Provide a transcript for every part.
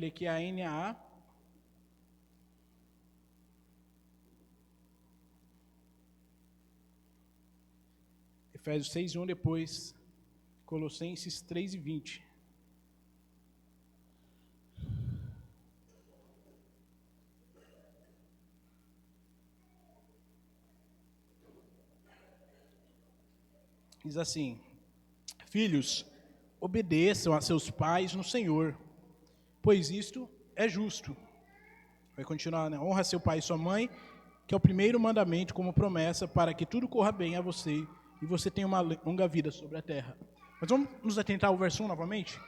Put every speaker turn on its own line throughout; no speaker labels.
ler aqui a NAA. Efésios 6:1, depois Colossenses 3:20. Diz assim: filhos, obedeçam a seus pais no Senhor, pois isto é justo. Vai continuar, né? Honra seu pai e sua mãe, que é o primeiro mandamento como promessa para que tudo corra bem a você e você tenha uma longa vida sobre a terra. Mas vamos nos atentar ao verso 1 novamente?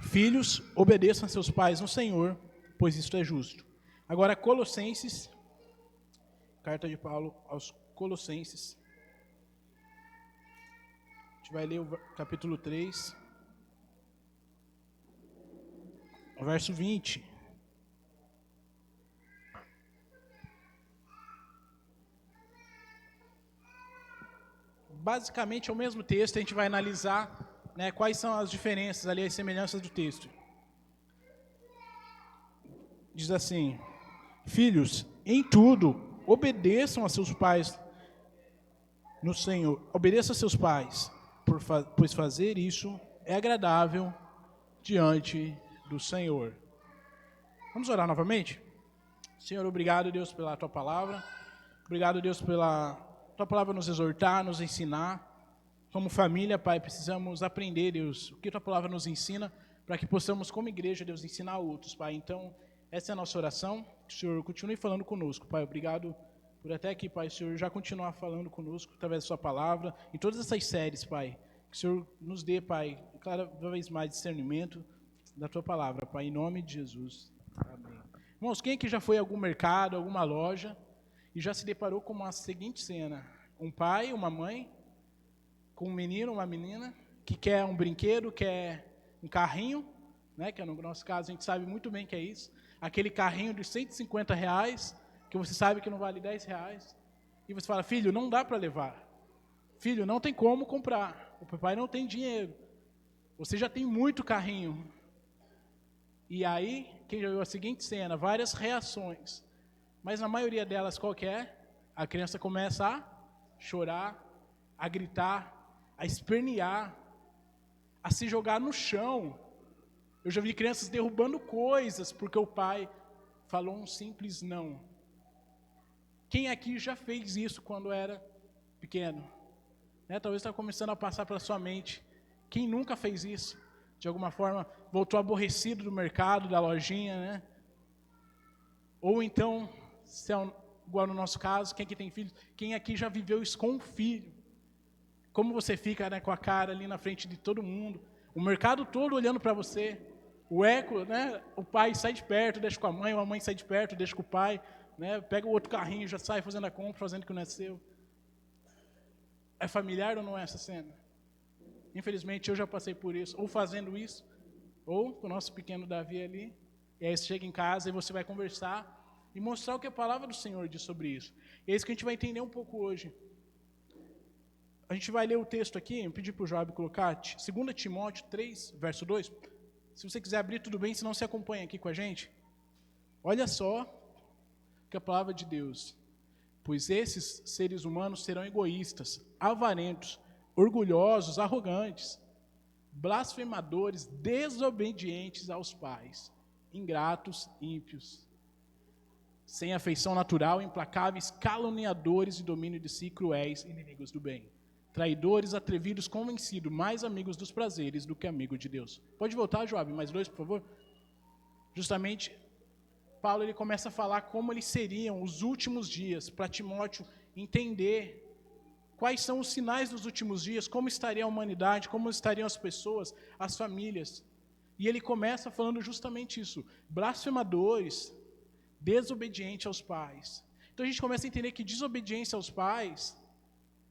Filhos, obedeçam a seus pais no Senhor, pois isto é justo. Agora, Colossenses, carta de Paulo aos Colossenses. A gente vai ler o capítulo 3, o verso 20. Basicamente é o mesmo texto, a gente vai analisar, né, quais são as diferenças ali, as semelhanças do texto. Diz assim: filhos, em tudo, obedeçam a seus pais no Senhor. Obedeçam a seus pais, pois fazer isso é agradável diante do Senhor. Vamos orar novamente? Senhor, obrigado, Deus, pela Tua palavra. Obrigado, Deus, pela Tua palavra nos exortar, nos ensinar. Como família, Pai, precisamos aprender, Deus, o que Tua palavra nos ensina, para que possamos, como igreja, Deus, ensinar a outros, Pai. Então, essa é a nossa oração. Que o Senhor continue falando conosco, Pai. Obrigado por até aqui, Pai, o Senhor já continuar falando conosco através da Sua palavra, em todas essas séries, Pai. Que o Senhor nos dê, Pai, cada vez mais discernimento da Tua palavra, Pai, em nome de Jesus. Amém. Irmãos, quem aqui já foi a algum mercado, alguma loja, e já se deparou com a seguinte cena: um pai, uma mãe, com um menino, uma menina, que quer um brinquedo, quer um carrinho, né, que no nosso caso a gente sabe muito bem que é isso, aquele carrinho de R$150, que você sabe que não vale R$10, e você fala: filho, não dá para levar, filho, não tem como comprar, o papai não tem dinheiro, você já tem muito carrinho. E aí, quem já viu a seguinte cena, várias reações, mas na maioria delas qual que é? A criança começa a chorar, a gritar, a espernear, a se jogar no chão. Eu já vi crianças derrubando coisas porque o pai falou um simples não. Quem aqui já fez isso quando era pequeno? Né? Talvez está começando a passar pela sua mente. Quem nunca fez isso? De alguma forma, voltou aborrecido do mercado, da lojinha, né? Ou então, se é igual no nosso caso, quem aqui tem filhos, quem aqui já viveu isso com um filho? Como você fica, né, com a cara ali na frente de todo mundo, o mercado todo olhando para você, o eco, né, o pai sai de perto, deixa com a mãe, ou a mãe sai de perto, deixa com o pai, né, pega o outro carrinho, já sai fazendo a compra, fazendo que não é seu. É familiar ou não é essa cena? Infelizmente eu já passei por isso, ou fazendo isso, ou com o nosso pequeno Davi ali, e aí você chega em casa e você vai conversar e mostrar o que a palavra do Senhor diz sobre isso. E é isso que a gente vai entender um pouco hoje. A gente vai ler o texto aqui, eu pedi para o Joab colocar, 2 Timóteo 3, verso 2. Se você quiser abrir, tudo bem, se não, se acompanha aqui com a gente. Olha só que a palavra de Deus: pois esses seres humanos serão egoístas, avarentos, orgulhosos, arrogantes, blasfemadores, desobedientes aos pais, ingratos, ímpios, sem afeição natural, implacáveis, caluniadores e domínio de si, cruéis, inimigos do bem, traidores, atrevidos, convencidos, mais amigos dos prazeres do que amigo de Deus. Pode voltar, Joab, mais 2, por favor. Justamente, Paulo ele começa a falar como eles seriam os últimos dias, para Timóteo entender quais são os sinais dos últimos dias, como estaria a humanidade, como estariam as pessoas, as famílias. E ele começa falando justamente isso: blasfemadores, desobedientes aos pais. Então a gente começa a entender que desobediência aos pais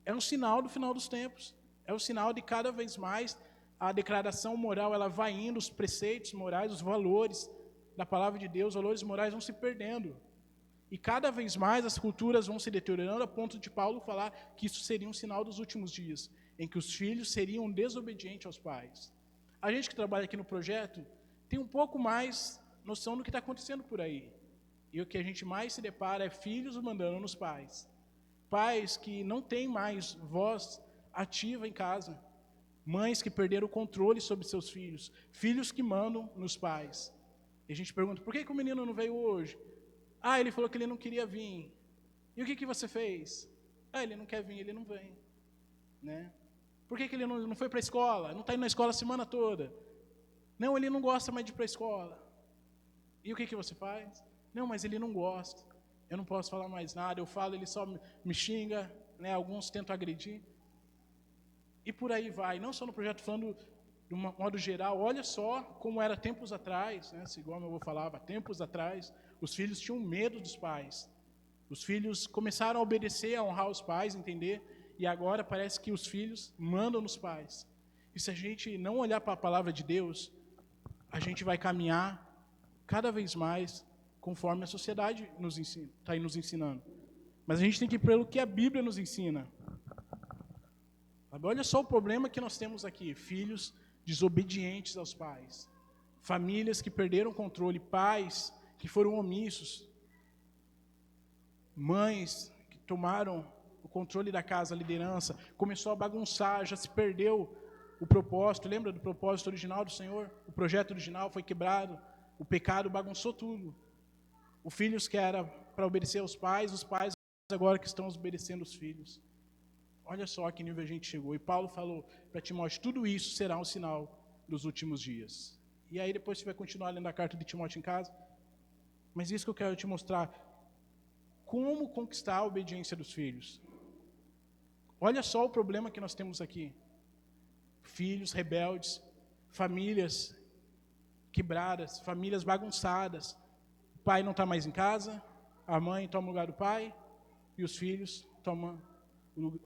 é um sinal do final dos tempos. É um sinal de cada vez mais a declaração moral, ela vai indo, os preceitos morais, os valores da palavra de Deus, os valores morais vão se perdendo. E cada vez mais as culturas vão se deteriorando, a ponto de Paulo falar que isso seria um sinal dos últimos dias, em que os filhos seriam desobedientes aos pais. A gente que trabalha aqui no projeto tem um pouco mais noção do que está acontecendo por aí. E o que a gente mais se depara é filhos mandando nos pais. Pais que não têm mais voz ativa em casa. Mães que perderam o controle sobre seus filhos. Filhos que mandam nos pais. E a gente pergunta, por que o menino não veio hoje? Ah, ele falou que ele não queria vir. E o que você fez? Ah, ele não quer vir, ele não vem. Né? Por que ele não foi para a escola? Não está indo na escola a semana toda. Não, ele não gosta mais de ir para a escola. E o que você faz? Não, mas ele não gosta. Eu não posso falar mais nada. Eu falo, ele só me xinga. Né? Alguns tentam agredir. E por aí vai. Não só no projeto, falando de um modo geral. Olha só como era tempos atrás. Né? Igual meu avô falava, tempos atrás, os filhos tinham medo dos pais. Os filhos começaram a obedecer, a honrar os pais, entender. E agora parece que os filhos mandam nos pais. E se a gente não olhar para a palavra de Deus, a gente vai caminhar cada vez mais conforme a sociedade está aí nos ensinando. Mas a gente tem que ir pelo que a Bíblia nos ensina. Olha só o problema que nós temos aqui. Filhos desobedientes aos pais. Famílias que perderam o controle. Pais que foram omissos. Mães que tomaram o controle da casa, a liderança. Começou a bagunçar, já se perdeu o propósito. Lembra do propósito original do Senhor? O projeto original foi quebrado. O pecado bagunçou tudo. Os filhos que era para obedecer aos pais, os pais agora que estão obedecendo os filhos. Olha só que nível a gente chegou. E Paulo falou para Timóteo, tudo isso será um sinal dos últimos dias. E aí depois você vai continuar lendo a carta de Timóteo em casa. Mas isso que eu quero te mostrar. Como conquistar a obediência dos filhos. Olha só o problema que nós temos aqui. Filhos rebeldes, famílias quebradas, famílias bagunçadas. O pai não está mais em casa, a mãe toma o lugar do pai, e os filhos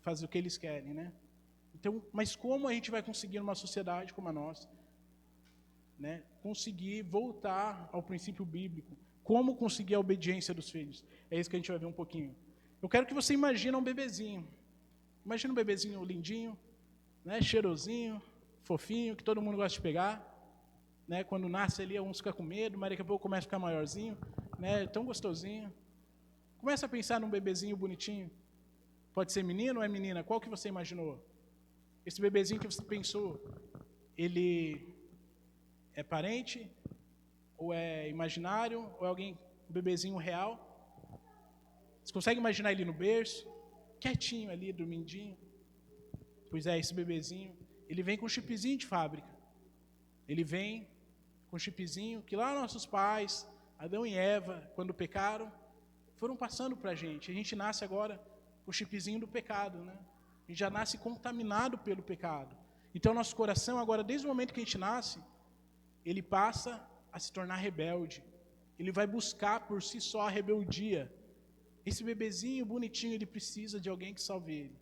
fazem o que eles querem, né? Então, mas como a gente vai conseguir numa sociedade como a nossa, né, conseguir voltar ao princípio bíblico? Como conseguir a obediência dos filhos? É isso que a gente vai ver um pouquinho. Eu quero que você imagine um bebezinho. Imagina um bebezinho lindinho, né, cheirosinho, fofinho, que todo mundo gosta de pegar. Né, quando nasce ali, alguns ficam com medo, mas daqui a pouco começa a ficar maiorzinho, né, tão gostosinho. Começa a pensar num bebezinho bonitinho. Pode ser menino ou é menina? Qual que você imaginou? Esse bebezinho que você pensou, ele é parente? Ou é imaginário? Ou é alguém, um bebezinho real? Você consegue imaginar ele no berço? Quietinho ali, dormindinho? Pois é, esse bebezinho, ele vem com um chipzinho de fábrica. Ele vem com um chipzinho que lá nossos pais, Adão e Eva, quando pecaram, foram passando para a gente. A gente nasce agora com o chipzinho do pecado, né? A gente já nasce contaminado pelo pecado. Então, nosso coração agora, desde o momento que a gente nasce, ele passa a se tornar rebelde. Ele vai buscar por si só a rebeldia. Esse bebezinho bonitinho, ele precisa de alguém que salve ele.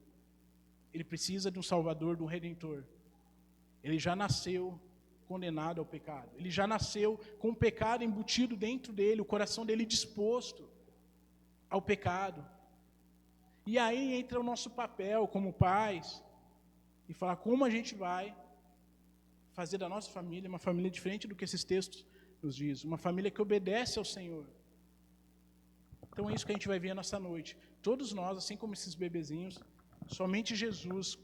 Ele precisa de um salvador, de um redentor. Ele já nasceu condenado ao pecado. Ele já nasceu com o pecado embutido dentro dele, o coração dele disposto ao pecado. E aí entra o nosso papel como pais, e falar como a gente vai fazer da nossa família uma família diferente do que esses textos nos dizem, uma família que obedece ao Senhor. Então é isso que a gente vai ver nessa noite. Todos nós, assim como esses bebezinhos, somente Jesus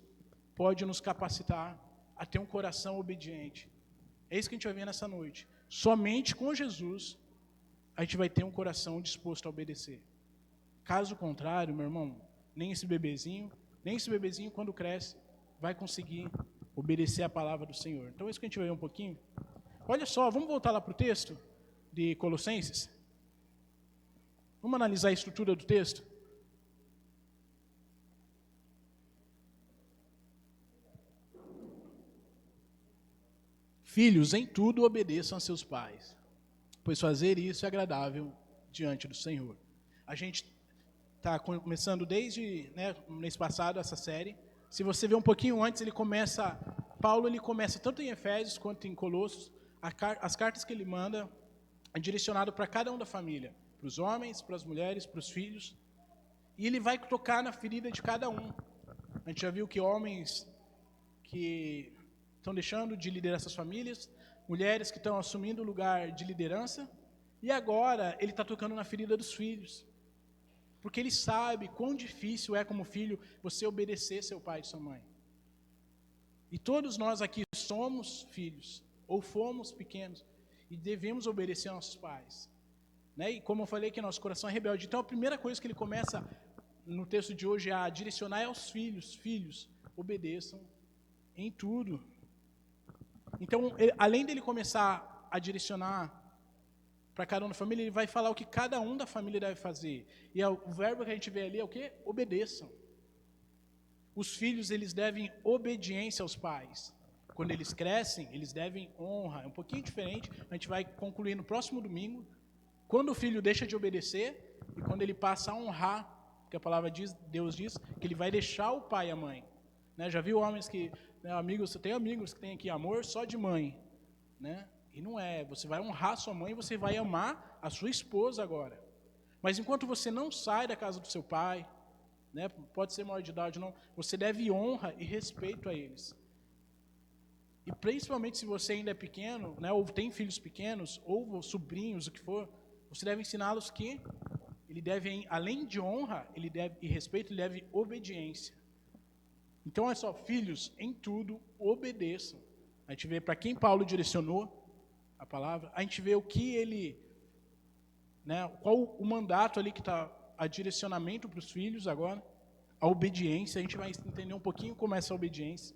pode nos capacitar a ter um coração obediente. É isso que a gente vai ver nessa noite. Somente com Jesus a gente vai ter um coração disposto a obedecer. Caso contrário, meu irmão, nem esse bebezinho quando cresce vai conseguir obedecer a palavra do Senhor. Então é isso que a gente vai ver um pouquinho. Olha só, vamos voltar lá para o texto de Colossenses. Vamos analisar a estrutura do texto. Filhos, em tudo obedeçam a seus pais, pois fazer isso é agradável diante do Senhor. A gente está começando desde mês passado essa série. Se você ver um pouquinho antes, Paulo começa tanto em Efésios quanto em Colossos, as cartas que ele manda é direcionado para cada um da família, para os homens, para as mulheres, para os filhos, e ele vai tocar na ferida de cada um. A gente já viu que homens que estão deixando de liderar essas famílias, mulheres que estão assumindo o lugar de liderança, E agora ele está tocando na ferida dos filhos. Porque ele sabe quão difícil é como filho você obedecer seu pai e sua mãe. E todos nós aqui somos filhos, ou fomos pequenos, e devemos obedecer aos nossos pais. Né? E como eu falei que nosso coração é rebelde. Então a primeira coisa que ele começa no texto de hoje a direcionar é aos filhos. Filhos, obedeçam em tudo. Então, além dele começar a direcionar para cada um da família, ele vai falar o que cada um da família deve fazer. E o verbo que a gente vê ali é o quê? Obedeçam. Os filhos, eles devem obediência aos pais. Quando eles crescem, eles devem honra. É um pouquinho diferente, a gente vai concluir no próximo domingo. Quando o filho deixa de obedecer e quando ele passa a honrar, porque a palavra diz, Deus diz, que ele vai deixar o pai e a mãe. Né? Já viu homens que, né, amigos, eu tenho amigos que têm aqui amor só de mãe, né? E não é, você vai honrar sua mãe, você vai amar a sua esposa agora. Mas enquanto você não sai da casa do seu pai, né, pode ser maior de idade ou não, você deve honra e respeito a eles. E principalmente se você ainda é pequeno, né, ou tem filhos pequenos, ou sobrinhos, o que for, você deve ensiná-los que ele deve, além de honra e respeito, ele deve obediência. Então, olha só, filhos, em tudo, obedeçam. A gente vê para quem Paulo direcionou a palavra, a gente vê o que ele, né, qual o mandato ali que está, a direcionamento para os filhos agora, a obediência, a gente vai entender um pouquinho como é essa obediência.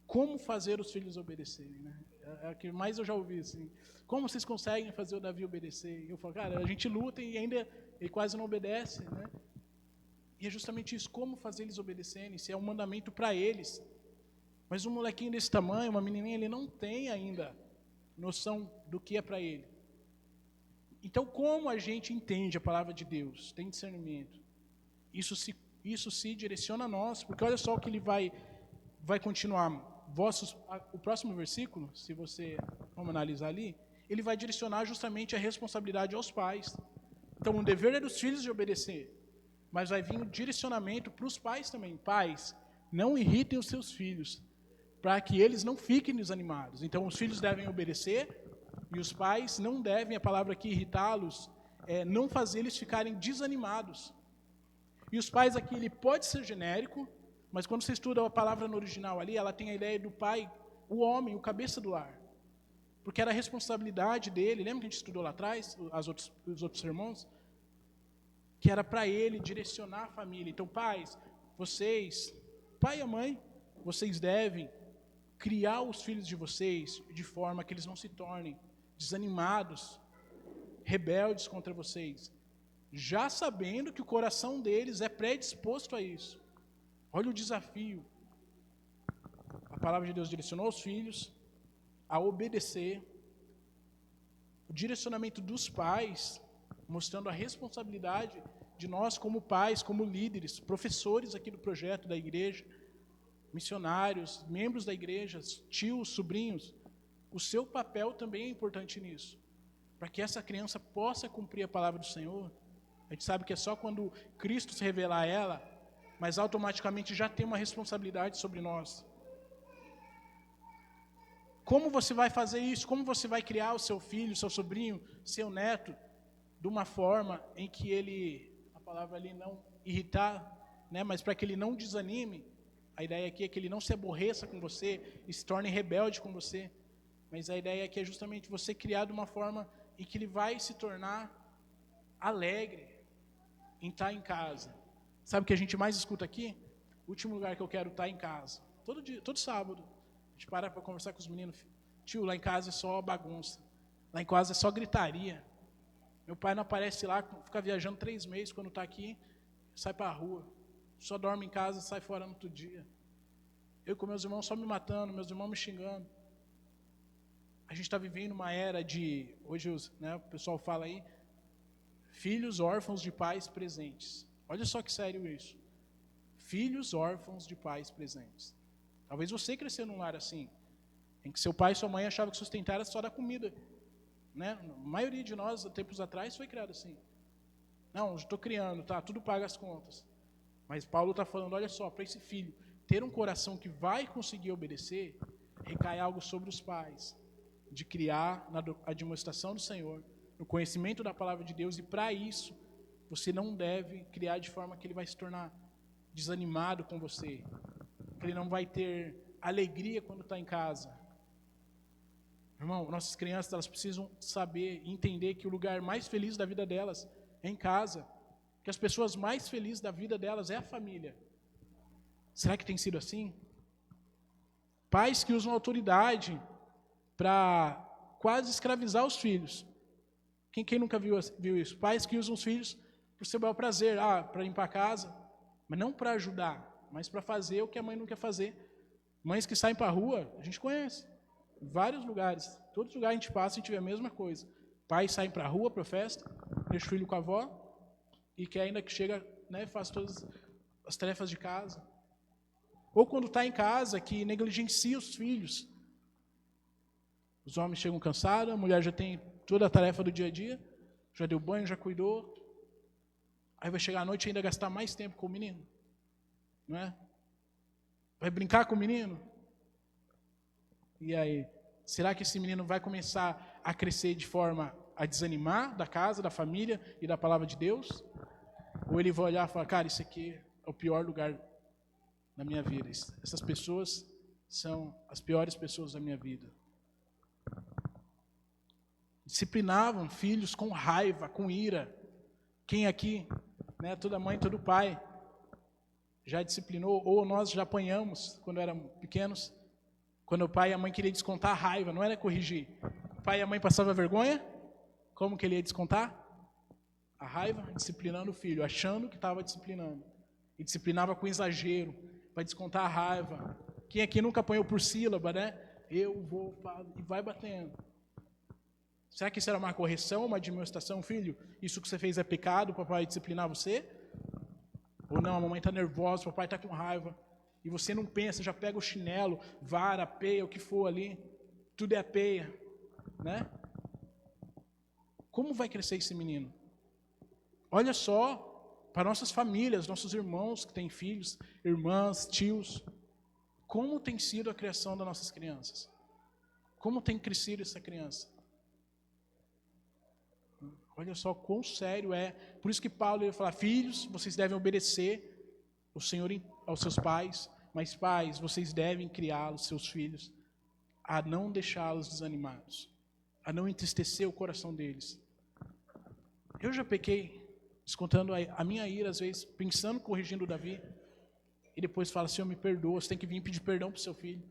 Como fazer os filhos obedecerem, né? É o que mais eu já ouvi, assim. Como vocês conseguem fazer o Davi obedecer? E eu falo, cara, a gente luta e ainda ele quase não obedece, né? E é justamente isso, como fazer eles obedecerem, se é um mandamento para eles. Mas um molequinho desse tamanho, uma menininha, ele não tem ainda noção do que é para ele. Então, como a gente entende a palavra de Deus, tem discernimento, isso se direciona a nós, porque olha só o que ele vai continuar. O próximo versículo, se você, vamos analisar ali, ele vai direcionar justamente a responsabilidade aos pais. Então, o dever é dos filhos de obedecer, mas vai vir o direcionamento para os pais também. Pais, não irritem os seus filhos, para que eles não fiquem desanimados. Então, os filhos devem obedecer, e os pais não devem, a palavra aqui, irritá-los, não fazer eles ficarem desanimados. E os pais aqui, ele pode ser genérico, mas quando você estuda a palavra no original ali, ela tem a ideia do pai, o homem, o cabeça do lar. Porque era a responsabilidade dele, lembra que a gente estudou lá atrás, os outros sermões? Que era para ele direcionar a família. Então, pais, vocês, pai e a mãe, vocês devem criar os filhos de vocês de forma que eles não se tornem desanimados, rebeldes contra vocês, já sabendo que o coração deles é predisposto a isso. Olha o desafio. A palavra de Deus direcionou os filhos a obedecer. O direcionamento dos pais, mostrando a responsabilidade de nós como pais, como líderes, professores aqui do projeto da igreja, missionários, membros da igreja, tios, sobrinhos. O seu papel também é importante nisso. Para que essa criança possa cumprir a palavra do Senhor. A gente sabe que é só quando Cristo se revelar a ela, mas automaticamente já tem uma responsabilidade sobre nós. Como você vai fazer isso? Como você vai criar o seu filho, seu sobrinho, seu neto, de uma forma em que ele, a palavra ali não irritar, né, mas para que ele não desanime. A ideia aqui é que ele não se aborreça com você e se torne rebelde com você. Mas a ideia aqui é justamente você criar de uma forma em que ele vai se tornar alegre em estar em casa. Sabe o que a gente mais escuta aqui? O último lugar que eu quero estar em casa. Todo sábado. A gente para conversar com os meninos. Tio, lá em casa é só bagunça. Lá em casa é só gritaria. Meu pai não aparece lá, fica viajando 3 meses. Quando está aqui, sai para a rua. Só dorme em casa e sai fora no outro dia. Eu com meus irmãos só me matando, meus irmãos me xingando. A gente está vivendo uma era de... Hoje o pessoal fala aí, filhos órfãos de pais presentes. Olha só que sério isso. Filhos órfãos de pais presentes. Talvez você cresceu num lar assim, em que seu pai e sua mãe achavam que sustentar era só dar comida. Né? A maioria de nós, há tempos atrás, foi criado assim. Não, estou criando, tá, tudo paga as contas. Mas Paulo está falando, olha só, para esse filho ter um coração que vai conseguir obedecer, recai algo sobre os pais. de criar na admoestação do Senhor, no conhecimento da palavra de Deus, e para isso, você não deve criar de forma que ele vai se tornar desanimado com você, que ele não vai ter alegria quando está em casa. Irmão, nossas crianças, elas precisam saber e entender que o lugar mais feliz da vida delas é em casa, que as pessoas mais felizes da vida delas é a família. Será que tem sido assim? Pais que usam autoridade para quase escravizar os filhos. Quem nunca viu isso? Pais que usam os filhos para o seu bel prazer, para limpar a casa, mas não para ajudar, mas para fazer o que a mãe não quer fazer. Mães que saem para a rua, a gente conhece. Em vários lugares, todos os lugares a gente passa, a gente vê a mesma coisa. Pais saem para a rua, para festa, deixa o filho com a avó, e quer ainda que chega, né, faz todas as tarefas de casa. Ou quando está em casa, que negligencia os filhos. Os homens chegam cansados, a mulher já tem toda a tarefa do dia a dia, já deu banho, já cuidou. Aí vai chegar à noite e ainda gastar mais tempo com o menino. Não é? Vai brincar com o menino? E aí, será que esse menino vai começar a crescer de forma a desanimar da casa, da família e da palavra de Deus? Ou ele vai olhar e falar, cara, isso aqui é o pior lugar na minha vida. Essas pessoas são as piores pessoas da minha vida. Disciplinavam filhos com raiva, com ira. Quem aqui, né, toda mãe, todo pai, já disciplinou, ou nós já apanhamos quando éramos pequenos, quando o pai e a mãe queriam descontar a raiva, não era corrigir. O pai e a mãe passavam vergonha, como que ele ia descontar? A raiva, disciplinando o filho, achando que estava disciplinando. E disciplinava com exagero, para descontar a raiva. Quem aqui nunca apanhou por sílaba, né? Eu vou, e vai batendo. Será que isso era uma correção, uma admoestação, filho? Isso que você fez é pecado, o papai disciplinar você? Ou não, a mamãe está nervosa, o papai está com raiva. E você não pensa, já pega o chinelo, vara, peia, o que for ali. Tudo é a peia, né? Como vai crescer esse menino? Olha só, para nossas famílias, nossos irmãos que têm filhos, irmãs, tios. Como tem sido a criação das nossas crianças? Como tem crescido essa criança? Olha só quão sério é. Por isso que Paulo ele fala, filhos, vocês devem obedecer o Senhor aos seus pais, mas pais, vocês devem criá-los, seus filhos, a não deixá-los desanimados, a não entristecer o coração deles. Eu já pequei, descontando a minha ira, às vezes, pensando, corrigindo o Davi, e depois fala, Senhor, me perdoa, você tem que vir pedir perdão para o seu filho.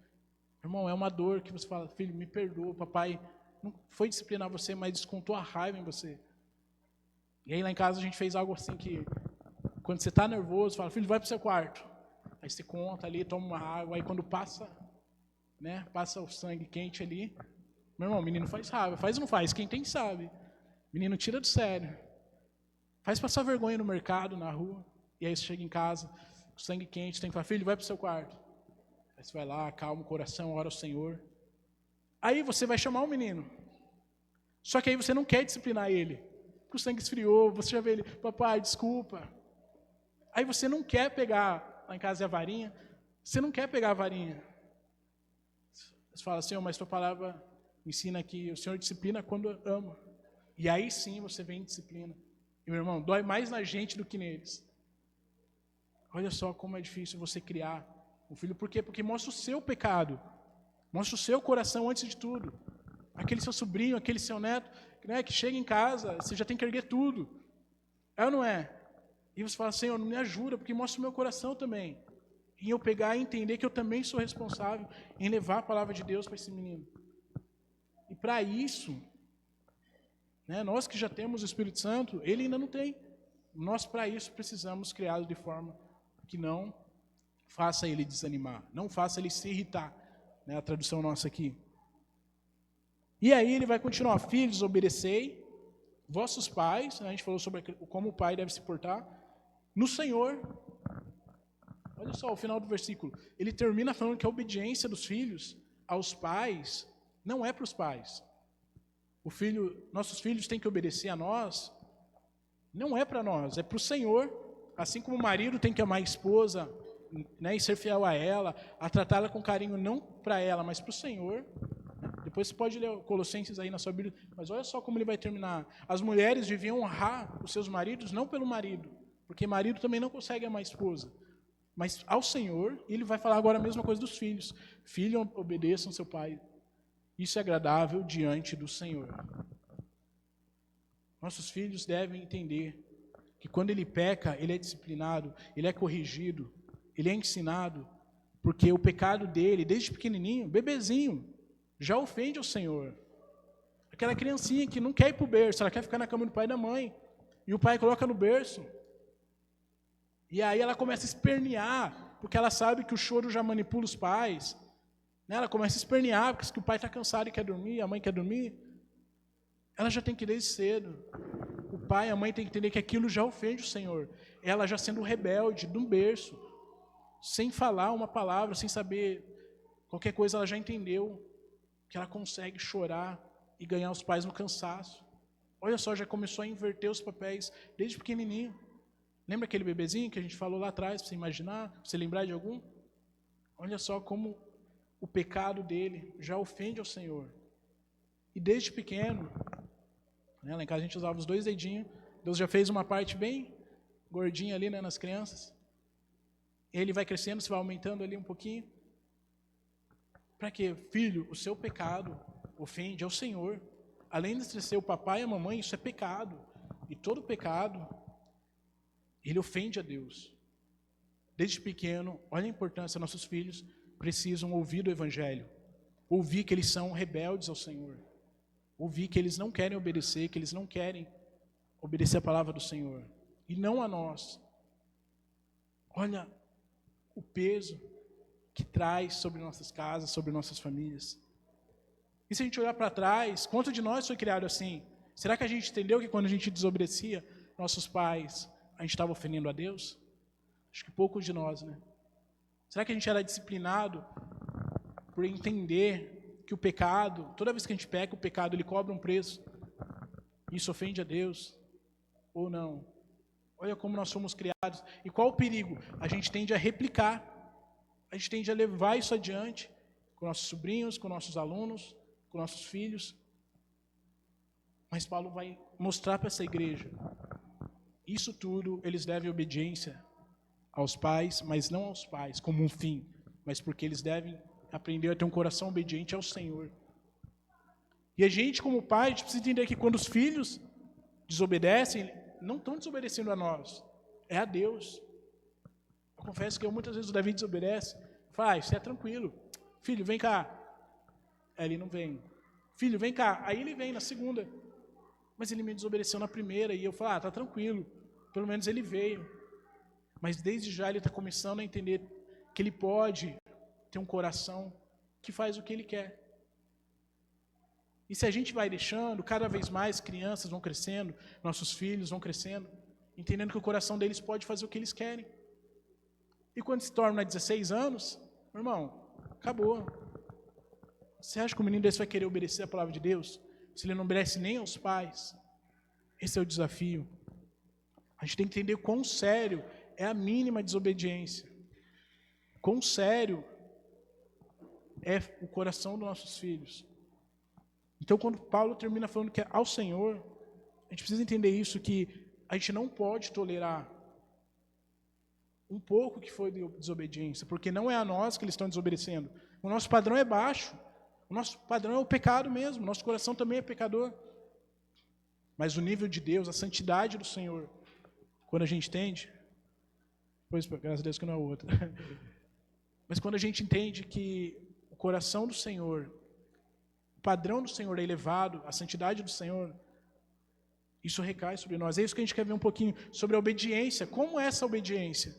Irmão, é uma dor que você fala, filho, me perdoa, papai não foi disciplinar você, mas descontou a raiva em você. E aí lá em casa a gente fez algo assim que, quando você está nervoso, fala, filho, vai para o seu quarto. Aí você conta ali, toma uma água, aí quando passa, né, passa o sangue quente ali, meu irmão, o menino faz raiva, faz ou não faz? Quem tem sabe. Menino tira do sério. Faz passar vergonha no mercado, na rua, e aí você chega em casa, com sangue quente, tem que falar, filho, vai para o seu quarto. Aí você vai lá, acalma o coração, ora ao Senhor. Aí você vai chamar o menino. Só que aí você não quer disciplinar ele. Porque o sangue esfriou, você já vê ele, papai, desculpa. Aí você não quer pegar, lá em casa é a varinha, você não quer pegar a varinha. Você fala, Senhor, mas tua palavra me ensina que o Senhor disciplina quando ama. E aí sim você vem em disciplina. E meu irmão, dói mais na gente do que neles. Olha só como é difícil você criar um filho. Por quê? Porque mostra o seu pecado. Mostra o seu coração antes de tudo. Aquele seu sobrinho, aquele seu neto, né, que chega em casa, você já tem que erguer tudo. É ou não é? E você fala, Senhor, me ajuda, porque mostra o meu coração também. Em eu pegar e entender que eu também sou responsável em levar a palavra de Deus para esse menino. E para isso, né, nós que já temos o Espírito Santo, ele ainda não tem. Nós para isso precisamos criá-lo de forma que não faça ele desanimar, não faça ele se irritar. Né, a tradução nossa aqui. E aí ele vai continuar, filhos, obedecei, vossos pais, né, a gente falou sobre como o pai deve se portar, no Senhor. Olha só o final do versículo, ele termina falando que a obediência dos filhos aos pais não é para os pais. Nossos filhos têm que obedecer a nós, não é para nós, é para o Senhor. Assim como o marido tem que amar a esposa, né, e ser fiel a ela, a tratá-la com carinho, não para ela, mas para o Senhor. Depois você pode ler Colossenses aí na sua Bíblia, mas olha só como ele vai terminar. As mulheres deviam honrar os seus maridos, não pelo marido, porque marido também não consegue amar a esposa, mas ao Senhor. E ele vai falar agora a mesma coisa dos filhos. Filhos, obedeçam seu pai. Isso é agradável diante do Senhor. Nossos filhos devem entender que quando ele peca, ele é disciplinado, ele é corrigido, ele é ensinado, porque o pecado dele, desde pequenininho, bebezinho, já ofende ao Senhor. Aquela criancinha que não quer ir para o berço, ela quer ficar na cama do pai e da mãe, e o pai coloca no berço. E aí ela começa a espernear, porque ela sabe que o choro já manipula os pais. Né? Ela começa a espernear, porque o pai está cansado e quer dormir, a mãe quer dormir. Ela já tem que ir desde cedo. O pai e a mãe têm que entender que aquilo já ofende o Senhor. Ela já sendo rebelde, de um berço, sem falar uma palavra, sem saber qualquer coisa, ela já entendeu que ela consegue chorar e ganhar os pais no cansaço. Olha só, já começou a inverter os papéis desde pequenininho. Lembra aquele bebezinho que a gente falou lá atrás, para você imaginar, para você lembrar de algum? Olha só como o pecado dele já ofende ao Senhor. E desde pequeno, né, lá em casa a gente usava os 2 dedinhos, Deus já fez uma parte bem gordinha ali, né, nas crianças. Ele vai crescendo, você vai aumentando ali um pouquinho. Para quê? Filho, o seu pecado ofende ao Senhor. Além de ser o papai e a mamãe, isso é pecado. E todo pecado, ele ofende a Deus. Desde pequeno, olha a importância, nossos filhos precisam ouvir do Evangelho. Ouvir que eles são rebeldes ao Senhor. Ouvir que eles não querem obedecer, que eles não querem obedecer a palavra do Senhor. E não a nós. Olha o peso que traz sobre nossas casas, sobre nossas famílias. E se a gente olhar para trás, quanto de nós foi criado assim? Será que a gente entendeu que quando a gente desobedecia nossos pais, a gente estava ofendendo a Deus? Acho que poucos de nós, né? Será que a gente era disciplinado por entender que o pecado, toda vez que a gente peca, o pecado ele cobra um preço? Isso ofende a Deus? Ou não? Olha como nós somos criados. E qual o perigo? A gente tende a replicar. A gente tende a levar isso adiante com nossos sobrinhos, com nossos alunos, com nossos filhos. Mas Paulo vai mostrar para essa igreja, isso tudo eles devem obediência aos pais, mas não aos pais como um fim, mas porque eles devem aprender a ter um coração obediente ao Senhor. E a gente como pai, a gente precisa entender que quando os filhos desobedecem, não estão desobedecendo a nós, é a Deus. Eu confesso que muitas vezes o Davi desobedece. Fala, isso é tranquilo. Filho, vem cá. Aí ele não vem. Filho, vem cá. Aí ele vem na segunda. Mas ele me desobedeceu na primeira. E eu falo, tá tranquilo. Pelo menos ele veio. Mas desde já ele está começando a entender que ele pode ter um coração que faz o que ele quer. E se a gente vai deixando, cada vez mais crianças vão crescendo, nossos filhos vão crescendo, entendendo que o coração deles pode fazer o que eles querem. E quando se torna 16 anos, meu irmão, acabou. Você acha que o menino desse vai querer obedecer a palavra de Deus? Se ele não obedece nem aos pais? Esse é o desafio. A gente tem que entender quão sério é a mínima desobediência. Quão sério é o coração dos nossos filhos. Então, quando Paulo termina falando que é ao Senhor, a gente precisa entender isso, que a gente não pode tolerar um pouco que foi de desobediência, porque não é a nós que eles estão desobedecendo. O nosso padrão é baixo. O nosso padrão é o pecado mesmo. Nosso coração também é pecador. Mas o nível de Deus, a santidade do Senhor, quando a gente entende, pois graças a Deus que não é outra. Mas quando a gente entende que o coração do Senhor, o padrão do Senhor é elevado, a santidade do Senhor, isso recai sobre nós. É isso que a gente quer ver um pouquinho sobre a obediência. Como é essa obediência?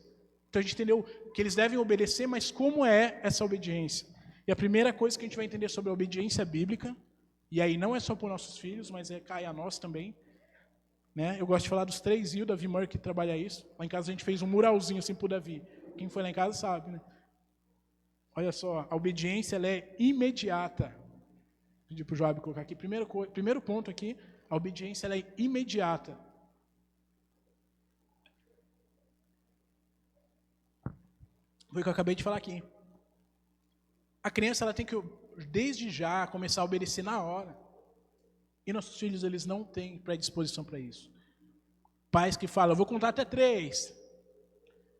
Então a gente entendeu que eles devem obedecer, mas como é essa obediência? E a primeira coisa que a gente vai entender sobre a obediência bíblica, e aí não é só para os nossos filhos, mas cai a nós também. Né? Eu gosto de falar dos 3 I, o Davi Murray que trabalha isso. Lá em casa a gente fez um muralzinho assim para o Davi. Quem foi lá em casa sabe, né? Olha só, a obediência ela é imediata. Vou pedir para o Joab colocar aqui. Primeiro ponto aqui, a obediência ela é imediata. Foi o que eu acabei de falar aqui. A criança ela tem que desde já, começar a obedecer na hora. E nossos filhos, eles não têm predisposição para isso. Pais que falam, eu vou contar até 3.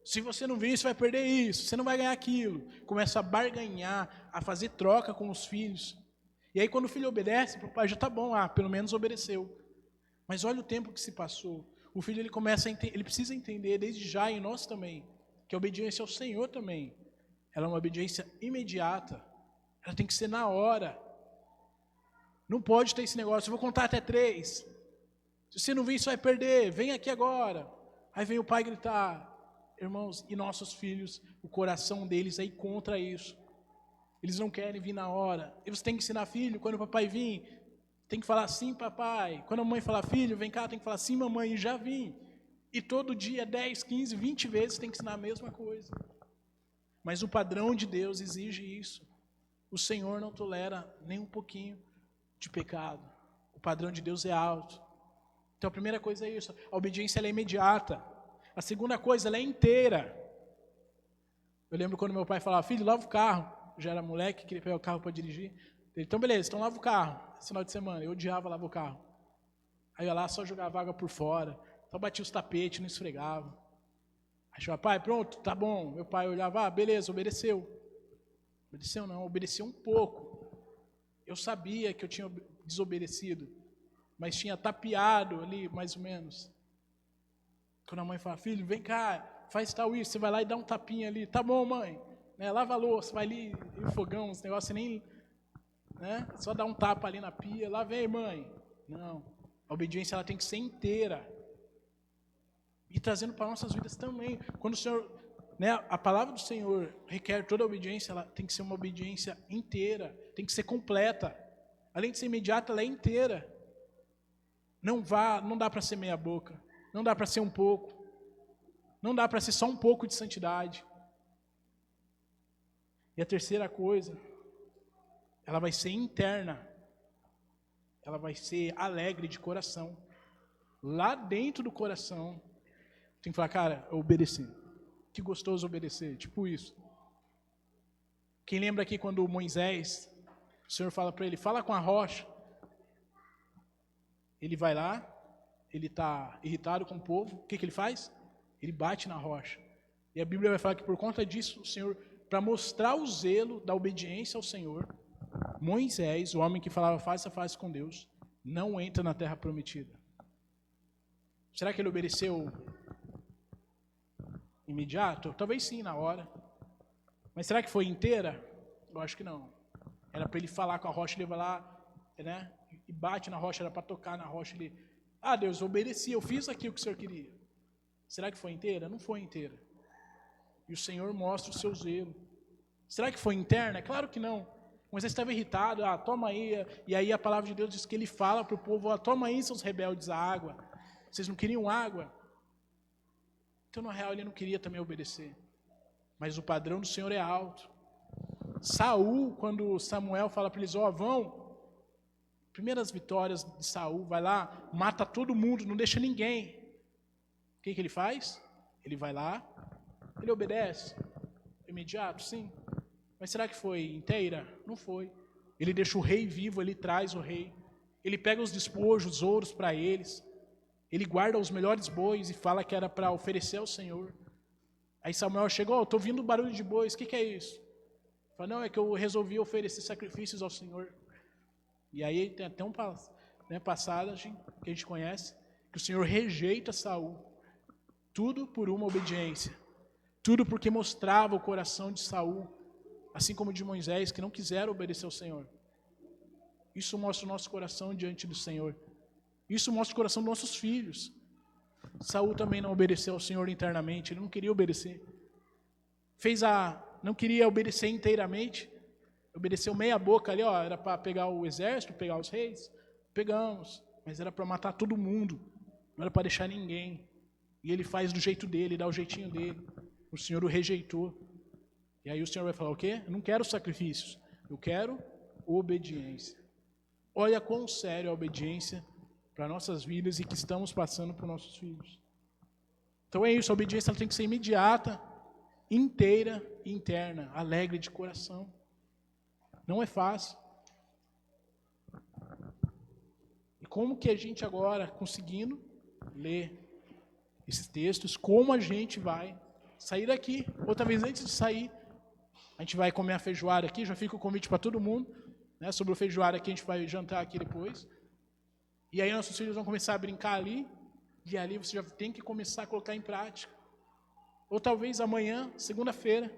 Se você não vir, você vai perder isso, você não vai ganhar aquilo. Começa a barganhar, a fazer troca com os filhos. E aí quando o filho obedece, o pai já está bom, pelo menos obedeceu. Mas olha o tempo que se passou. O filho ele começa ele precisa entender desde já, e nós também, que a obediência ao Senhor também, ela é uma obediência imediata. Ela tem que ser na hora. Não pode ter esse negócio, eu vou contar até 3. Se você não vir, você vai perder, vem aqui agora. Aí vem o pai gritar. Irmãos, e nossos filhos, o coração deles é contra isso. Eles não querem vir na hora. E você tem que ensinar filho, quando o papai vir, tem que falar sim, papai. Quando a mãe falar, filho, vem cá, tem que falar sim, mamãe, e já vim. E todo dia, 10, 15, 20 vezes, tem que ensinar a mesma coisa. Mas o padrão de Deus exige isso. O Senhor não tolera nem um pouquinho de pecado. O padrão de Deus é alto. Então a primeira coisa é isso. A obediência ela é imediata. A segunda coisa, ela é inteira. Eu lembro quando meu pai falava, filho, lava o carro. Eu já era moleque, queria pegar o carro para dirigir. Então beleza, então lava o carro. Esse final de semana, eu odiava lavar o carro. Aí eu ia lá, só jogava água por fora. Só batia os tapetes, não esfregava. Aí eu falava, pai, pronto, tá bom. Meu pai olhava, beleza, obedeceu. Obedeceu não, obedeceu um pouco. Eu sabia que eu tinha desobedecido, mas tinha tapeado ali, mais ou menos. Quando a mãe fala, filho, vem cá, faz tal isso, você vai lá e dá um tapinha ali. Tá bom, mãe. Lava a louça, vai ali, e o fogão, esse negócio, você nem... Só dá um tapa ali na pia, lá vem, mãe. Não, a obediência ela tem que ser inteira. E trazendo para nossas vidas também. Quando o Senhor, a palavra do Senhor requer toda a obediência, ela tem que ser uma obediência inteira, tem que ser completa. Além de ser imediata, ela é inteira. Não dá para ser meia boca, não dá para ser um pouco, não dá para ser só um pouco de santidade. E a terceira coisa, ela vai ser interna, ela vai ser alegre de coração. Lá dentro do coração, tem que falar, cara, eu obedeci. Que gostoso obedecer, tipo isso. Quem lembra aqui quando Moisés, o Senhor fala para ele, fala com a rocha. Ele vai lá, ele está irritado com o povo, o que ele faz? Ele bate na rocha. E a Bíblia vai falar que por conta disso, o Senhor, para mostrar o zelo da obediência ao Senhor, Moisés, o homem que falava face a face com Deus, não entra na terra prometida. Será que ele obedeceu imediato? Talvez sim, na hora. Mas será que foi inteira? Eu acho que não. Era para ele falar com a rocha, ele vai lá, e bate na rocha, era para tocar na rocha. Ele, Deus, eu obedeci, eu fiz aquilo que o Senhor queria. Será que foi inteira? Não foi inteira. E o Senhor mostra o seu zelo. Será que foi interna? É claro que não. Moisés estava irritado, toma aí. E aí a palavra de Deus diz que ele fala para o povo, toma aí, seus rebeldes, a água. Vocês não queriam água? Então, na real, ele não queria também obedecer. Mas o padrão do Senhor é alto. Saul, quando Samuel fala para eles, vão. Primeiras vitórias de Saul, vai lá, mata todo mundo, não deixa ninguém. O que ele faz? Ele vai lá, ele obedece. Imediato, sim. Mas será que foi inteira? Não foi. Ele deixa o rei vivo, ele traz o rei. Ele pega os despojos, os ouros para eles. Ele guarda os melhores bois e fala que era para oferecer ao Senhor. Aí Samuel chegou, estou ouvindo barulho de bois, o que é isso? Ele fala, não, é que eu resolvi oferecer sacrifícios ao Senhor. E aí tem até uma passagem que a gente conhece, que o Senhor rejeita Saul. Tudo por uma obediência. Tudo porque mostrava o coração de Saul, assim como de Moisés, que não quiseram obedecer ao Senhor. Isso mostra o nosso coração diante do Senhor. Isso mostra o coração dos nossos filhos. Saul também não obedeceu ao Senhor internamente, ele não queria obedecer. Não queria obedecer inteiramente, obedeceu meia boca ali, era para pegar o exército, pegar os reis. Pegamos, mas era para matar todo mundo, não era para deixar ninguém. E ele faz do jeito dele, dá o jeitinho dele. O Senhor o rejeitou. E aí o Senhor vai falar o quê? Eu não quero sacrifícios, eu quero obediência. Olha quão sério a obediência para nossas vidas e que estamos passando para os nossos filhos. Então é isso, a obediência ela tem que ser imediata, inteira e interna, alegre de coração. Não é fácil. E como que a gente agora, conseguindo ler esses textos, como a gente vai sair daqui? Ou talvez antes de sair, a gente vai comer a feijoada aqui, já fica o convite para todo mundo, né? Sobre o feijoada aqui, a gente vai jantar aqui depois. E aí nossos filhos vão começar a brincar ali, e ali você já tem que começar a colocar em prática. Ou talvez amanhã, segunda-feira,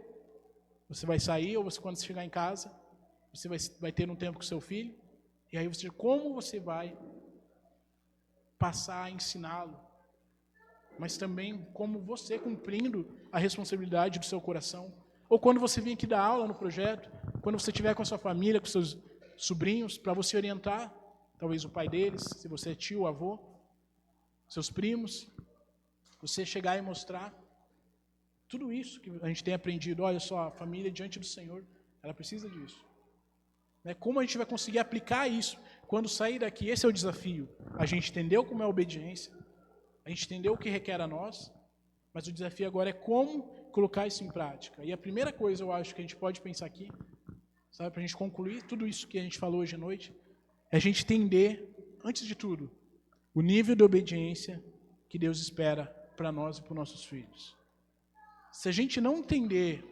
você vai sair, ou você, quando você chegar em casa, você vai ter um tempo com seu filho, e aí como você vai passar a ensiná-lo, mas também como você cumprindo a responsabilidade do seu coração. Ou quando você vir aqui dar aula no projeto, quando você estiver com a sua família, com seus sobrinhos, para você orientar, talvez o pai deles, se você é tio, avô, seus primos, você chegar e mostrar tudo isso que a gente tem aprendido. Olha só, a família diante do Senhor, ela precisa disso. Como a gente vai conseguir aplicar isso quando sair daqui? Esse é o desafio. A gente entendeu como é a obediência, a gente entendeu o que requer a nós, mas o desafio agora é como colocar isso em prática. E a primeira coisa, eu acho, que a gente pode pensar aqui, sabe, para a gente concluir tudo isso que a gente falou hoje à noite, é a gente entender, antes de tudo, o nível de obediência que Deus espera para nós e para os nossos filhos. Se a gente não entender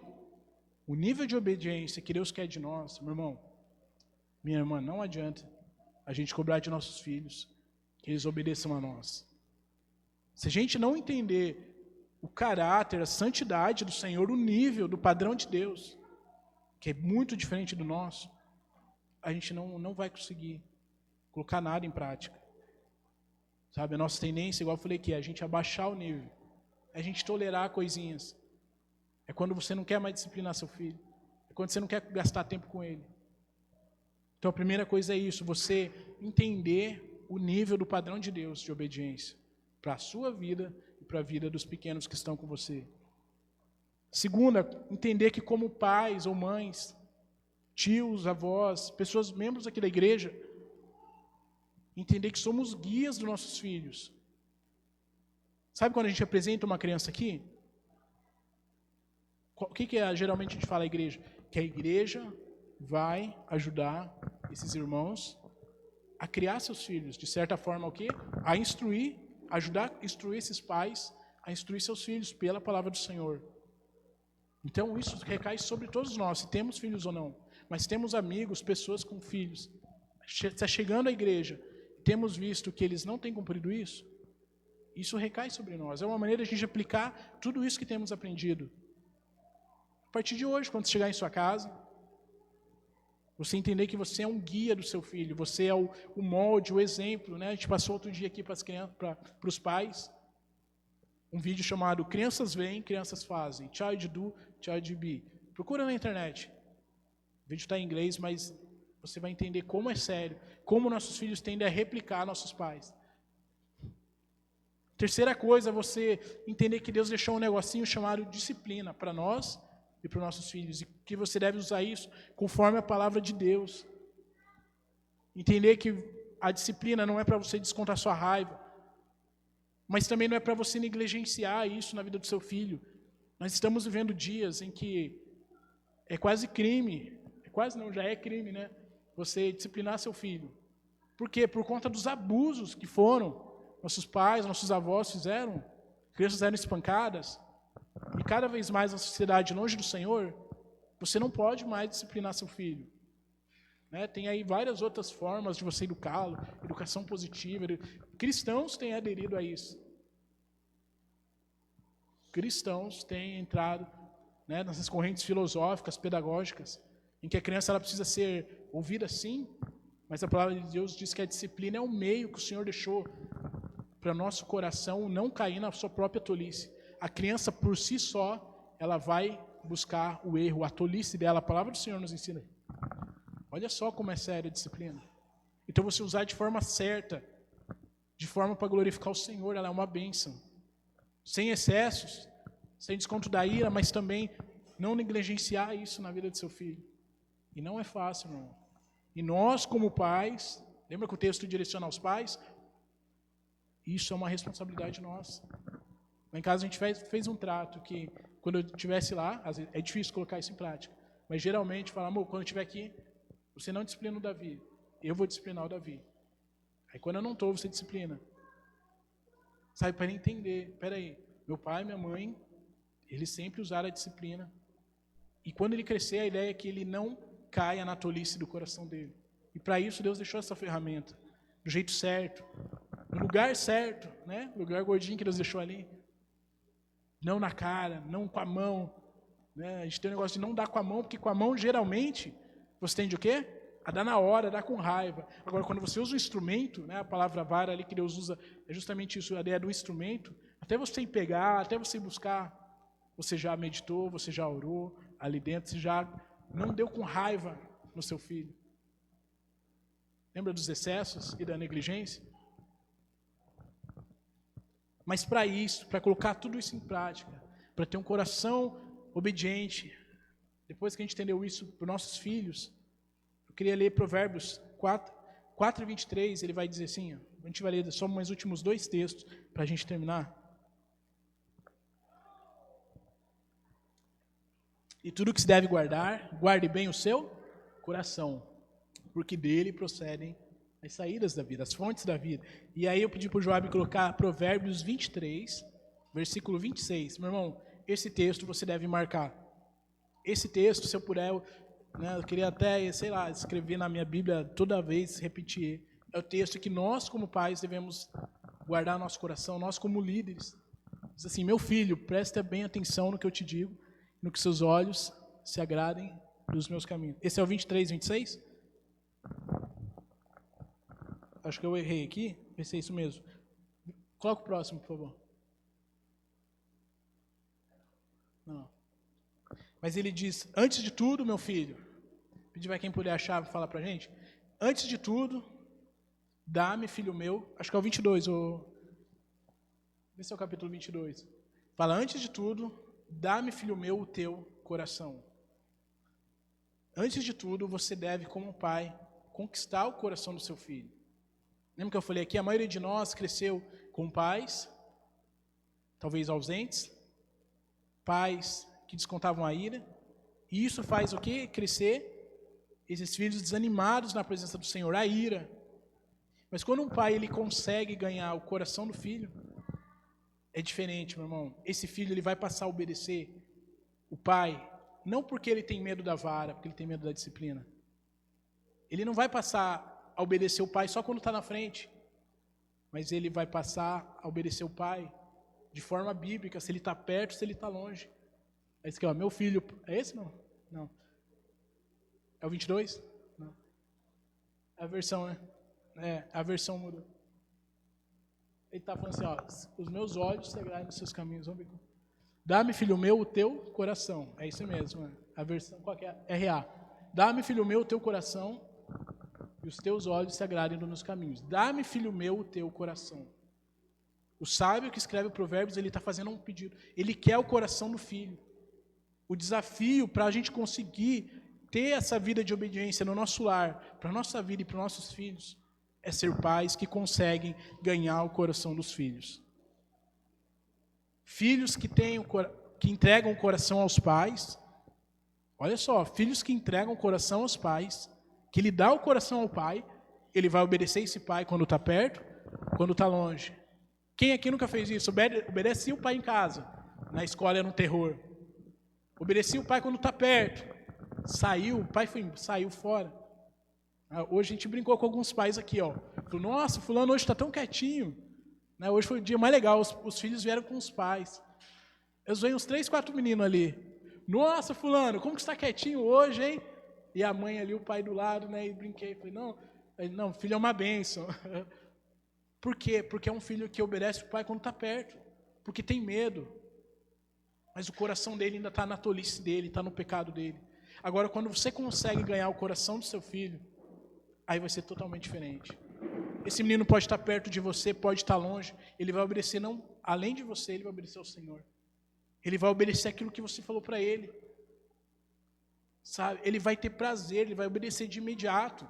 o nível de obediência que Deus quer de nós, meu irmão, minha irmã, não adianta a gente cobrar de nossos filhos que eles obedeçam a nós. Se a gente não entender o caráter, a santidade do Senhor, o nível do padrão de Deus, que é muito diferente do nosso, a gente não vai conseguir colocar nada em prática. Sabe, a nossa tendência, igual eu falei aqui, é a gente abaixar o nível, é a gente tolerar coisinhas. É quando você não quer mais disciplinar seu filho, é quando você não quer gastar tempo com ele. Então a primeira coisa é isso, você entender o nível do padrão de Deus de obediência para a sua vida e para a vida dos pequenos que estão com você. Segunda, entender que como pais ou mães, tios, avós, pessoas, membros aqui da igreja, entender que somos guias dos nossos filhos. Sabe quando a gente apresenta uma criança aqui? O que geralmente a gente fala à igreja? Que a igreja vai ajudar esses irmãos a criar seus filhos, de certa forma, o quê? A instruir, ajudar a instruir esses pais, a instruir seus filhos pela palavra do Senhor. Então isso recai sobre todos nós, se temos filhos ou não. Mas temos amigos, pessoas com filhos. Está chegando à igreja, temos visto que eles não têm cumprido isso. Isso recai sobre nós. É uma maneira de a gente aplicar tudo isso que temos aprendido. A partir de hoje, quando você chegar em sua casa, você entender que você é um guia do seu filho, você é o molde, o exemplo, né? A gente passou outro dia aqui para as crianças, para os pais, um vídeo chamado Crianças Vêm, Crianças Fazem, Child Do, Child Be. Procura na internet. O vídeo está em inglês, mas você vai entender como é sério, como nossos filhos tendem a replicar nossos pais. Terceira coisa é você entender que Deus deixou um negocinho chamado disciplina para nós e para os nossos filhos, e que você deve usar isso conforme a palavra de Deus. Entender que a disciplina não é para você descontar sua raiva, mas também não é para você negligenciar isso na vida do seu filho. Nós estamos vivendo dias em que é quase crime, já é crime, né? Você disciplinar seu filho. Por quê? Por conta dos abusos que nossos pais, nossos avós fizeram, crianças eram espancadas, e cada vez mais na sociedade longe do Senhor, você não pode mais disciplinar seu filho. Né? Tem aí várias outras formas de você educá-lo, educação positiva. Cristãos têm aderido a isso. Cristãos têm entrado, né, nessas correntes filosóficas, pedagógicas, em que a criança ela precisa ser ouvida sim, mas a palavra de Deus diz que a disciplina é o meio que o Senhor deixou para o nosso coração não cair na sua própria tolice. A criança por si só, ela vai buscar o erro, a tolice dela. A palavra do Senhor nos ensina. Olha só como é séria a disciplina. Então você usar de forma certa, de forma para glorificar o Senhor, ela é uma bênção. Sem excessos, sem desconto da ira, mas também não negligenciar isso na vida de seu filho. E não é fácil, irmão. E nós, como pais, lembra que o texto direciona aos pais? Isso é uma responsabilidade nossa. Lá em casa a gente fez um trato que, quando eu estivesse lá, é difícil colocar isso em prática, mas geralmente fala, amor, quando eu estiver aqui, Você não disciplina o Davi, eu vou disciplinar o Davi. Aí quando eu não estou, você disciplina. Sabe, para ele entender, peraí, meu pai e minha mãe, eles sempre usaram a disciplina. E quando ele crescer, a ideia é que ele não caia na tolice do coração dele. E para isso Deus deixou essa ferramenta, do jeito certo, no lugar certo, né? O lugar gordinho que Deus deixou ali. Não na cara, não com a mão. Né? A gente tem um negócio de não dar com a mão, porque com a mão, geralmente, você tende o quê? A dar na hora, a dar com raiva. Agora, quando você usa o instrumento, né, a palavra vara ali que Deus usa, é justamente isso, a ideia do instrumento, até você ir pegar, até você ir buscar, você já meditou, você já orou, ali dentro você já não deu com raiva no seu filho. Lembra dos excessos e da negligência? Mas para isso, para colocar tudo isso em prática, para ter um coração obediente, depois que a gente entendeu isso para os nossos filhos, eu queria ler Provérbios 4 e 23, ele vai dizer assim, a gente vai ler só mais últimos 2 textos para a gente terminar. E tudo que se deve guardar, guarde bem o seu coração, porque dele procedem as saídas da vida, as fontes da vida. E aí eu pedi para o Joab colocar Provérbios 23, versículo 26. Meu irmão, esse texto você deve marcar. Esse texto, se eu puder, eu queria até, sei lá, escrever na minha Bíblia toda vez, repetir. É o texto que nós, como pais, devemos guardar no nosso coração, nós como líderes. Diz assim, meu filho, presta bem atenção no que eu te digo, no que seus olhos se agradem dos meus caminhos. Esse é o 23, 26? Acho que eu errei aqui, pensei isso mesmo. Coloca o próximo, por favor. Não. Mas ele diz, antes de tudo, meu filho, pedir para quem puder a chave falar para a gente, antes de tudo, dá-me, filho meu, acho que é o 22, esse é o capítulo 22. Fala, antes de tudo, dá-me, filho meu, o teu coração. Antes de tudo, você deve, como pai, conquistar o coração do seu filho. Lembra que eu falei aqui, a maioria de nós cresceu com pais, talvez ausentes, pais que descontavam a ira, e isso faz o quê? Crescer esses filhos desanimados na presença do Senhor, a ira. Mas quando um pai ele consegue ganhar o coração do filho, é diferente, meu irmão. Esse filho ele vai passar a obedecer o pai, não porque ele tem medo da vara, porque ele tem medo da disciplina. Ele não vai passar a obedecer o pai só quando está na frente, mas ele vai passar a obedecer o pai de forma bíblica, se ele está perto, se ele está longe. É esse aqui, ó, meu filho. É esse não? Não. É o 22? Não. É a versão, né? É, a versão mudou. Ele está falando assim, ó, os meus olhos se agradem nos seus caminhos. Vamos ver. Dá-me, filho meu, o teu coração. É isso mesmo, né? A versão, qual que é? RA. Dá-me, filho meu, o teu coração e os teus olhos se agradem nos meus caminhos. Dá-me, filho meu, o teu coração. O sábio que escreve Provérbios, ele está fazendo um pedido. Ele quer o coração do filho. O desafio para a gente conseguir ter essa vida de obediência no nosso lar, para a nossa vida e para os nossos filhos, é ser pais que conseguem ganhar o coração dos filhos. Filhos que entregam o coração aos pais. Olha só, filhos que entregam o coração aos pais, que ele dá o coração ao pai, ele vai obedecer esse pai quando está perto, quando está longe. Quem aqui nunca fez isso? Obedecia o pai em casa, na escola era um terror. Obedecia o pai quando está perto. Saiu, o pai saiu fora. Hoje a gente brincou com alguns pais aqui, ó. Falou, nossa, fulano hoje está tão quietinho. Hoje foi o dia mais legal, os filhos vieram com os pais. Eu veio uns 3, 4 meninos ali. Nossa, fulano, como que está quietinho hoje, hein? E a mãe ali, o pai do lado, né? E brinquei, falei, não, filho é uma bênção. Por quê? Porque é um filho que obedece o pai quando está perto. Porque tem medo. Mas o coração dele ainda está na tolice dele, está no pecado dele. Agora, quando você consegue ganhar o coração do seu filho, aí vai ser totalmente diferente. Esse menino pode estar perto de você, pode estar longe. Ele vai obedecer, não, além de você, ele vai obedecer ao Senhor. Ele vai obedecer aquilo que você falou para ele. Sabe? Ele vai ter prazer, ele vai obedecer de imediato.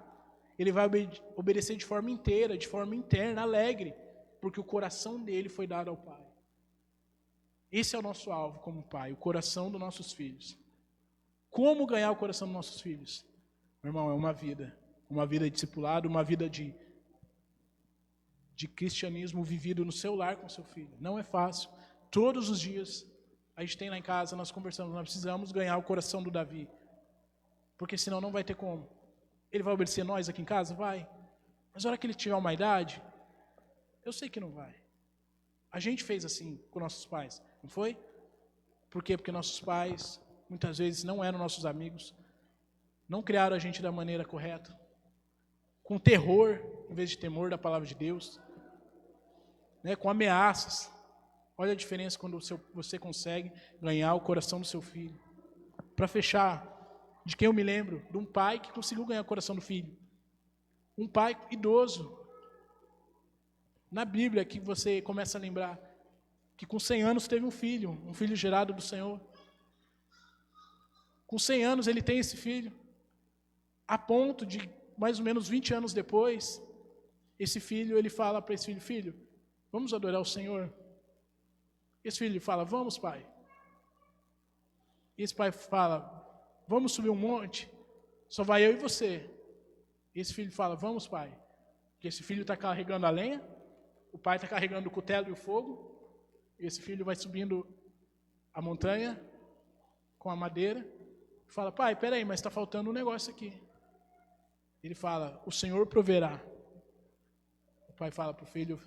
Ele vai obedecer de forma inteira, de forma interna, alegre. Porque o coração dele foi dado ao Pai. Esse é o nosso alvo como pai, o coração dos nossos filhos. Como ganhar o coração dos nossos filhos? Meu irmão, é uma vida de discipulado, uma vida de cristianismo vivido no seu lar com seu filho. Não é fácil. Todos os dias, a gente tem lá em casa, nós conversamos, nós precisamos ganhar o coração do Davi. Porque senão não vai ter como. Ele vai obedecer nós aqui em casa? Vai. Mas na hora que ele tiver uma idade, eu sei que não vai. A gente fez assim com nossos pais, não foi? Por quê? Porque nossos pais, muitas vezes, não eram nossos amigos, não criaram a gente da maneira correta, com terror, em vez de temor da palavra de Deus, né, com ameaças. Olha a diferença quando você consegue ganhar o coração do seu filho. Para fechar, de quem eu me lembro? De um pai que conseguiu ganhar o coração do filho. Um pai idoso. Na Bíblia, que você começa a lembrar que com 100 anos teve um filho gerado do Senhor. Com 100 anos ele tem esse filho, a ponto de, mais ou menos 20 anos depois, esse filho, ele fala para esse filho, vamos adorar o Senhor? Esse filho fala, vamos, pai. Esse pai fala, vamos subir um monte, só vai eu e você. Esse filho fala, vamos, pai. Porque esse filho está carregando a lenha, o pai está carregando o cutelo e o fogo, e esse filho vai subindo a montanha com a madeira, e fala, pai, peraí, mas está faltando um negócio aqui. Ele fala, o Senhor proverá. O pai fala para o filho,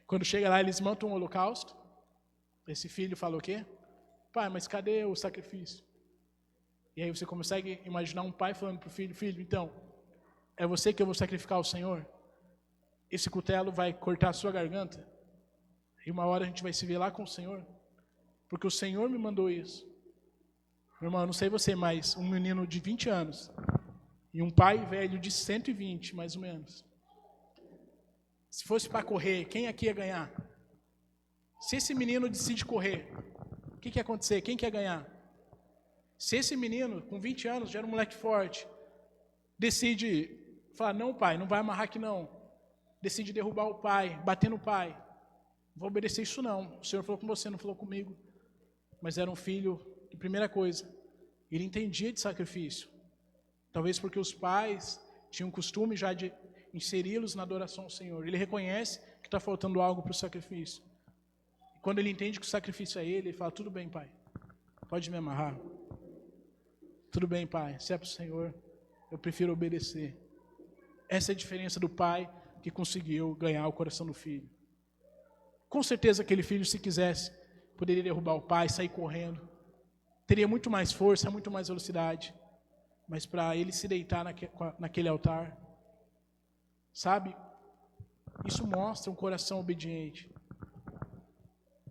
quando chega lá, eles montam um holocausto. Esse filho fala o quê? Pai, mas cadê o sacrifício? E aí você consegue imaginar um pai falando para o filho, filho, então, é você que eu vou sacrificar ao Senhor? Esse cutelo vai cortar a sua garganta? E uma hora a gente vai se ver lá com o Senhor? Porque o Senhor me mandou isso. Meu irmão, eu não sei você, mas um menino de 20 anos e um pai velho de 120, mais ou menos. Se fosse para correr, quem aqui ia ganhar? Se esse menino decide correr, o que ia acontecer? Quem que ia ganhar? Se esse menino, com 20 anos, já era um moleque forte, decide falar, não pai, não vai amarrar aqui não. Decide derrubar o pai, bater no pai. Não vou obedecer isso não. O Senhor falou com você, não falou comigo. Mas era um filho, de primeira coisa, ele entendia de sacrifício. Talvez porque os pais tinham costume já de inseri-los na adoração ao Senhor. Ele reconhece que está faltando algo para o sacrifício. E quando ele entende que o sacrifício é ele fala, tudo bem, pai, pode me amarrar. Tudo bem, pai, se é para o Senhor, eu prefiro obedecer. Essa é a diferença do pai que conseguiu ganhar o coração do filho. Com certeza aquele filho, se quisesse, poderia derrubar o pai, sair correndo. Teria muito mais força, muito mais velocidade. Mas para ele se deitar naquele altar, sabe? Isso mostra um coração obediente.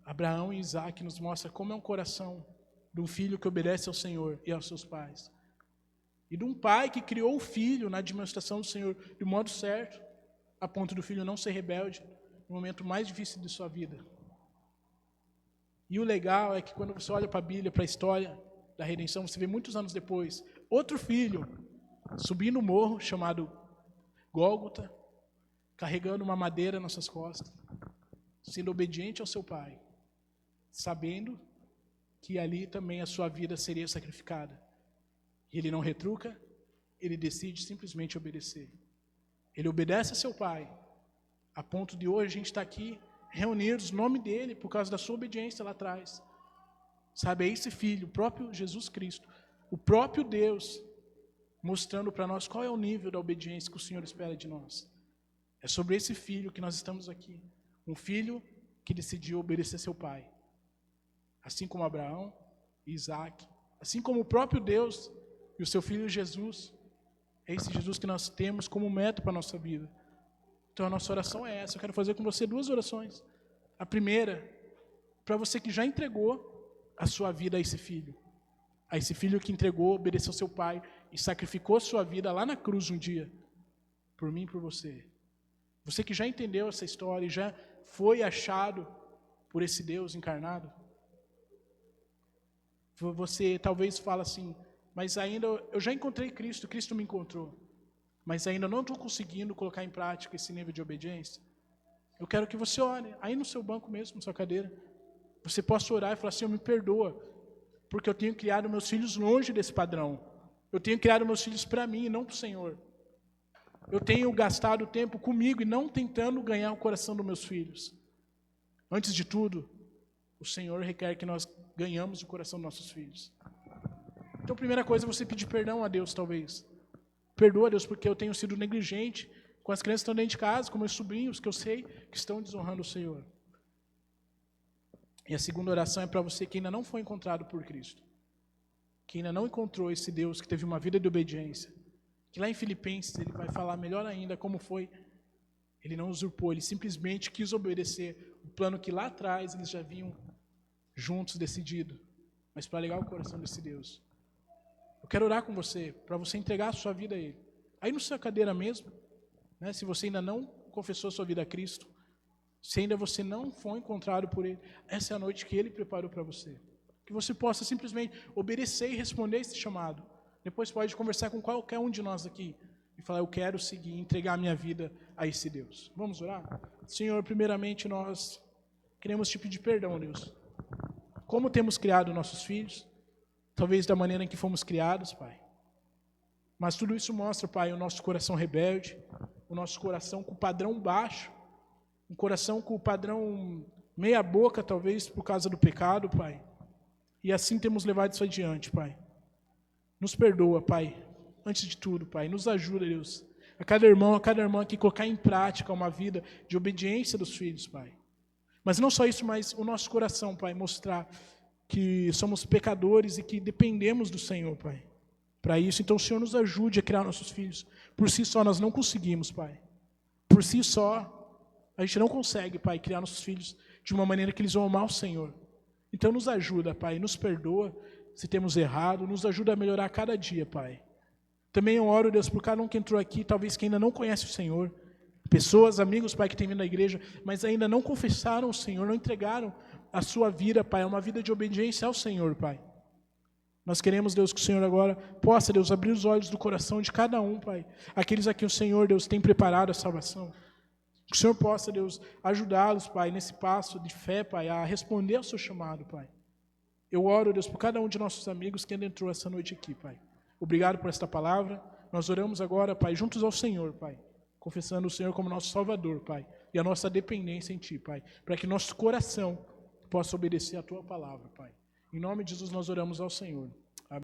Abraão e Isaac nos mostra como é um coração de um filho que obedece ao Senhor e aos seus pais. E de um pai que criou o filho na administração do Senhor de modo certo, a ponto do filho não ser rebelde no momento mais difícil de sua vida. E o legal é que quando você olha para a Bíblia, para a história da redenção, você vê muitos anos depois, outro filho subindo um morro chamado Gólgota, carregando uma madeira nas suas costas, sendo obediente ao seu pai, sabendo que ali também a sua vida seria sacrificada. E ele não retruca, ele decide simplesmente obedecer. Ele obedece a seu pai, a ponto de hoje a gente estar aqui reunidos no nome dele, por causa da sua obediência lá atrás. Sabe, é esse filho, o próprio Jesus Cristo, o próprio Deus, mostrando para nós qual é o nível da obediência que o Senhor espera de nós. É sobre esse filho que nós estamos aqui. Um filho que decidiu obedecer seu pai. Assim como Abraão e Isaac. Assim como o próprio Deus e o seu filho Jesus. É esse Jesus que nós temos como meta para a nossa vida. Então a nossa oração é essa. Eu quero fazer com você 2 orações. A primeira, para você que já entregou a sua vida a esse filho. A esse filho que entregou, obedeceu seu pai e sacrificou a sua vida lá na cruz um dia. Por mim e por você. Você que já entendeu essa história e já foi achado por esse Deus encarnado. Você talvez fala assim, mas ainda eu já encontrei Cristo, Cristo me encontrou. Mas ainda não estou conseguindo colocar em prática esse nível de obediência. Eu quero que você ore, aí no seu banco mesmo, na sua cadeira. Você possa orar e falar assim, me perdoa, porque eu tenho criado meus filhos longe desse padrão. Eu tenho criado meus filhos para mim e não para o Senhor. Eu tenho gastado tempo comigo e não tentando ganhar o coração dos meus filhos. Antes de tudo, o Senhor requer que nós ganhamos o coração dos nossos filhos. Então, a primeira coisa é você pedir perdão a Deus, talvez. Perdoa, Deus, porque eu tenho sido negligente com as crianças que estão dentro de casa, com meus sobrinhos, que eu sei que estão desonrando o Senhor. E a segunda oração é para você que ainda não foi encontrado por Cristo. Que ainda não encontrou esse Deus que teve uma vida de obediência. Que lá em Filipenses ele vai falar melhor ainda como foi. Ele não usurpou, ele simplesmente quis obedecer o plano que lá atrás eles já haviam juntos decidido. Mas para alegar o coração desse Deus. Eu quero orar com você, para você entregar a sua vida a Ele. Aí na sua cadeira mesmo, né, se você ainda não confessou a sua vida a Cristo, se ainda você não foi encontrado por Ele, essa é a noite que Ele preparou para você. Que você possa simplesmente obedecer e responder esse chamado. Depois pode conversar com qualquer um de nós aqui e falar, eu quero seguir, entregar a minha vida a esse Deus. Vamos orar? Senhor, primeiramente nós queremos te pedir perdão, Deus. Como temos criado nossos filhos, talvez da maneira em que fomos criados, Pai. Mas tudo isso mostra, Pai, o nosso coração rebelde, o nosso coração com o padrão baixo, um coração com o padrão meia boca, talvez, por causa do pecado, Pai. E assim temos levado isso adiante, Pai. Nos perdoa, Pai. Antes de tudo, Pai, nos ajuda, Deus. A cada irmão aqui colocar em prática uma vida de obediência dos filhos, Pai. Mas não só isso, mas o nosso coração, Pai, mostrar que somos pecadores e que dependemos do Senhor, Pai. Para isso, então, o Senhor nos ajude a criar nossos filhos. Por si só, nós não conseguimos, Pai. Por si só, a gente não consegue, Pai, criar nossos filhos de uma maneira que eles vão amar o Senhor. Então, nos ajuda, Pai, nos perdoa se temos errado, nos ajuda a melhorar cada dia, Pai. Também eu oro, Deus, por cada um que entrou aqui, talvez que ainda não conhece o Senhor. Pessoas, amigos, Pai, que têm vindo à igreja, mas ainda não confessaram o Senhor, não entregaram a sua vida, Pai, uma vida de obediência ao Senhor, Pai. Nós queremos, Deus, que o Senhor agora possa, Deus, abrir os olhos do coração de cada um, Pai. Aqueles a quem o Senhor, Deus, tem preparado a salvação. Que o Senhor possa, Deus, ajudá-los, Pai, nesse passo de fé, Pai, a responder ao seu chamado, Pai. Eu oro, Deus, por cada um de nossos amigos que ainda entrou essa noite aqui, Pai. Obrigado por esta palavra. Nós oramos agora, Pai, juntos ao Senhor, Pai. Confessando o Senhor como nosso Salvador, Pai. E a nossa dependência em Ti, Pai. Para que nosso coração possa obedecer a Tua palavra, Pai. Em nome de Jesus nós oramos ao Senhor.